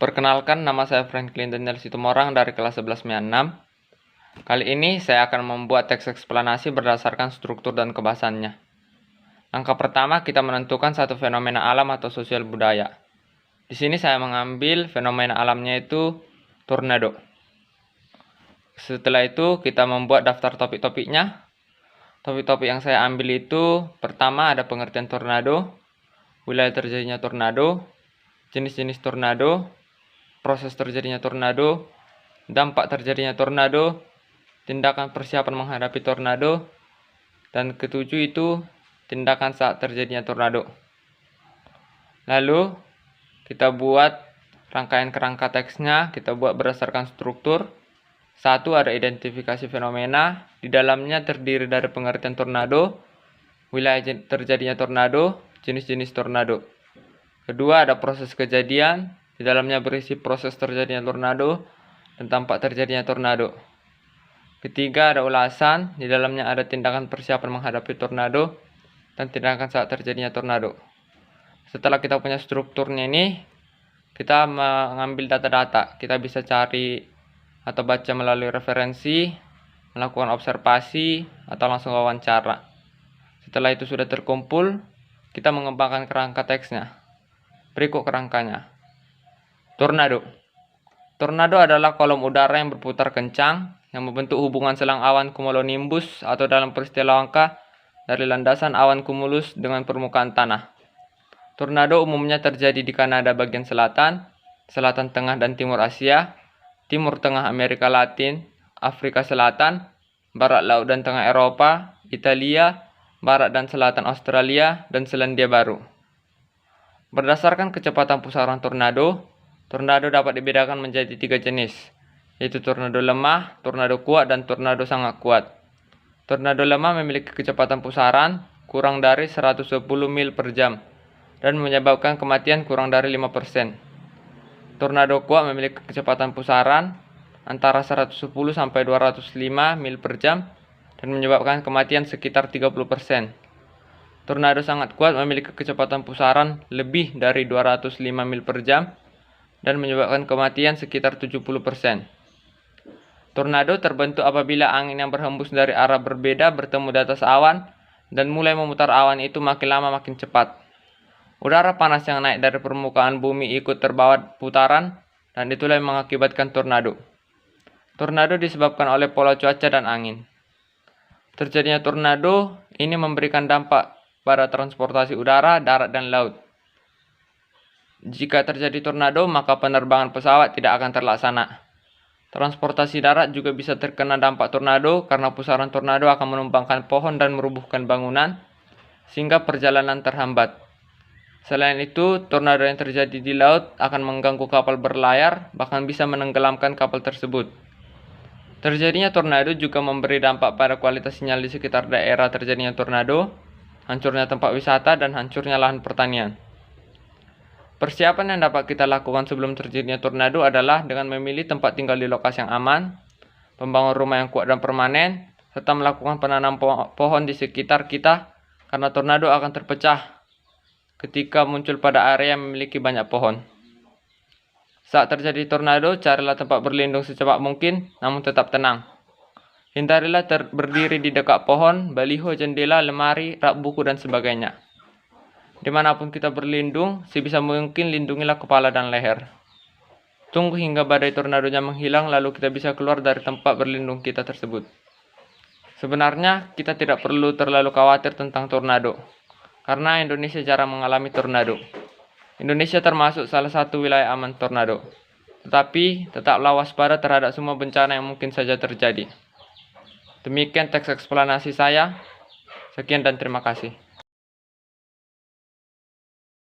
Perkenalkan, nama saya Franklin Daniel Situmorang dari kelas 11 MIA 6. Kali ini saya akan membuat teks eksplanasi berdasarkan struktur dan kebahasannya. Langkah pertama, kita menentukan satu fenomena alam atau sosial budaya. Di sini saya mengambil fenomena alamnya itu tornado. Setelah itu kita membuat daftar topik-topiknya. Topik-topik yang saya ambil itu pertama ada pengertian tornado, wilayah terjadinya tornado, jenis-jenis tornado, proses terjadinya tornado, dampak terjadinya tornado, tindakan persiapan menghadapi tornado, dan ketujuh itu tindakan saat terjadinya tornado. Lalu kita buat rangkaian kerangka teksnya, kita buat berdasarkan struktur. Satu, ada identifikasi fenomena, di dalamnya terdiri dari pengertian tornado, wilayah terjadinya tornado, jenis-jenis tornado. Kedua, ada proses kejadian, di dalamnya berisi proses terjadinya tornado dan tampak terjadinya tornado. Ketiga, ada ulasan, di dalamnya ada tindakan persiapan menghadapi tornado dan tindakan saat terjadinya tornado. Setelah kita punya strukturnya ini, kita mengambil data-data. Kita bisa cari atau baca melalui referensi, melakukan observasi, atau langsung wawancara. Setelah itu sudah terkumpul, kita mengembangkan kerangka teksnya. Berikut kerangkanya. Tornado. Tornado adalah kolom udara yang berputar kencang yang membentuk hubungan selang awan cumulonimbus atau dalam peristiwa langka dari landasan awan cumulus dengan permukaan tanah. Tornado umumnya terjadi di Kanada bagian selatan, selatan tengah dan timur Asia, timur tengah Amerika Latin, Afrika Selatan, barat laut dan tengah Eropa, Italia, barat dan selatan Australia, dan Selandia Baru. Berdasarkan kecepatan pusaran tornado, tornado dapat dibedakan menjadi 3 jenis, yaitu tornado lemah, tornado kuat, dan tornado sangat kuat. Tornado lemah memiliki kecepatan pusaran kurang dari 110 mil per jam dan menyebabkan kematian kurang dari 5%. Tornado kuat memiliki kecepatan pusaran antara 110 sampai 205 mil per jam dan menyebabkan kematian sekitar 30%. Tornado sangat kuat memiliki kecepatan pusaran lebih dari 205 mil per jam dan menyebabkan kematian sekitar 70%. Tornado terbentuk apabila angin yang berhembus dari arah berbeda bertemu di atas awan dan mulai memutar awan itu makin lama makin cepat. Udara panas yang naik dari permukaan bumi ikut terbawa putaran dan itulah yang mengakibatkan tornado. Tornado disebabkan oleh pola cuaca dan angin. Terjadinya tornado ini memberikan dampak pada transportasi udara, darat, dan laut. Jika terjadi tornado, maka penerbangan pesawat tidak akan terlaksana. Transportasi darat juga bisa terkena dampak tornado karena pusaran tornado akan menumbangkan pohon dan merubuhkan bangunan, sehingga perjalanan terhambat. Selain itu, tornado yang terjadi di laut akan mengganggu kapal berlayar, bahkan bisa menenggelamkan kapal tersebut. Terjadinya tornado juga memberi dampak pada kualitas sinyal di sekitar daerah terjadinya tornado, hancurnya tempat wisata, dan hancurnya lahan pertanian. Persiapan yang dapat kita lakukan sebelum terjadinya tornado adalah dengan memilih tempat tinggal di lokasi yang aman, membangun rumah yang kuat dan permanen, serta melakukan penanam pohon di sekitar kita karena tornado akan terpecah ketika muncul pada area yang memiliki banyak pohon. Saat terjadi tornado, carilah tempat berlindung secepat mungkin, namun tetap tenang. Hindarilah berdiri di dekat pohon, baliho, jendela, lemari, rak buku, dan sebagainya. Dimanapun kita berlindung, sebisa mungkin lindungilah kepala dan leher. Tunggu hingga badai tornadonya menghilang, lalu kita bisa keluar dari tempat berlindung kita tersebut. Sebenarnya, kita tidak perlu terlalu khawatir tentang tornado, karena Indonesia jarang mengalami tornado. Indonesia termasuk salah satu wilayah aman tornado. Tetapi, tetaplah waspada terhadap semua bencana yang mungkin saja terjadi. Demikian teks eksplanasi saya. Sekian dan terima kasih.